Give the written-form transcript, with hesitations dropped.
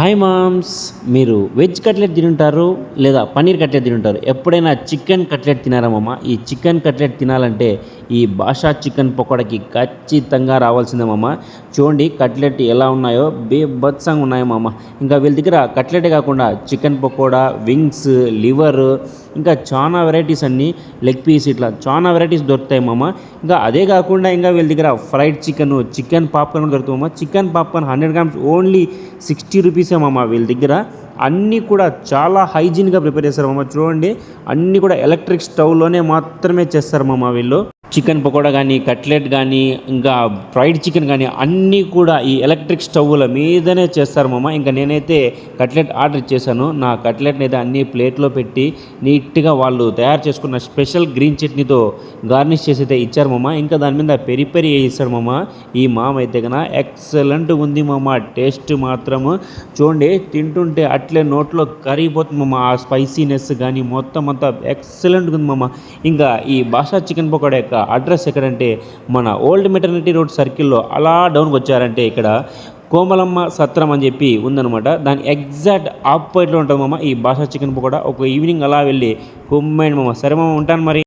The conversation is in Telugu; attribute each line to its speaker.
Speaker 1: హాయ్ మామ్స్, మీరు వెజ్ కట్లెట్ తింటారు లేదా పన్నీర్ కట్లెట్ తింటారు? ఎప్పుడైనా చికెన్ కట్లెట్ తినారా మామ? ఈ చికెన్ కట్లెట్ తినాలంటే ఈ బాషా చికెన్ పకోడాకి ఖచ్చితంగా రావాల్సిందే మామ. చూడండి కట్లెట్ ఎలా ఉన్నాయో, బీభత్సంగా ఉన్నాయి మామ. ఇంకా వీళ్ళ దగ్గర కట్లెటే కాకుండా చికెన్ పకోడా, వింగ్స్, లివర్, ఇంకా చాలా వెరైటీస్ అన్నీ, లెగ్ పీస్, ఇట్లా చాలా వెరైటీస్ దొరుకుతాయి మామ. ఇంకా అదే కాకుండా ఇంకా వీళ్ళ దగ్గర ఫ్రైడ్ చికెన్ పాప్కార్న్ కూడా దొరుకుతుంది మామ. చికెన్ పాప్కార్న్ 100 grams ఓన్లీ 60 రూపీసే మామ. వీళ్ళ దగ్గర అన్నీ కూడా చాలా హైజీన్గా ప్రిపేర్ చేస్తారు మామ. చూడండి అన్నీ కూడా ఎలక్ట్రిక్ స్టవ్లోనే మాత్రమే చేస్తారు మామ వీళ్ళు. చికెన్ పకోడా కానీ, కట్లెట్ కానీ, ఇంకా ఫ్రైడ్ చికెన్ కానీ అన్నీ కూడా ఈ ఎలక్ట్రిక్ స్టవ్ల మీదనే చేస్తారు మామ. ఇంకా నేనైతే కట్లెట్ ఆర్డర్ ఇచ్చేసాను. నా కట్లెట్ని అయితే అన్ని ప్లేట్లో పెట్టి నీట్గా వాళ్ళు తయారు చేసుకున్న స్పెషల్ గ్రీన్ చట్నీతో గార్నిష్ చేసి అయితే ఇచ్చారు మామ. ఇంకా దాని మీద పెరి పెరి వేయిస్తాడు మామ. ఈ మామ అయితే కన్నా ఎక్సలెంట్ ఉంది మామ. టేస్ట్ మాత్రము చూడండి, తింటుంటే అట్లే నోట్లో కరిగిపోతుంది మామ. ఆ స్పైసీనెస్ కానీ మొత్తం అంతా ఎక్సలెంట్గా ఉంది మామ. ఇంకా ఈ బాషా చికెన్ పకోడా యొక్క అడ్రస్ ఎక్కడంటే మన ఓల్డ్ మెటర్నిటీ రోడ్ సర్కిల్లో అలా డౌన్కి వచ్చారంటే ఇక్కడ కోమలమ్మ సత్రం అని చెప్పి ఉందనమాట. దాని ఎగ్జాక్ట్ ఆపోజిట్లో ఉంటుంది మామ ఈ బాషా చికెన్ పకోడా. ఒక ఈవినింగ్ అలా వెళ్ళి కుమ్మైండ్ మామ. సరే మామ, ఉంటాను మరి.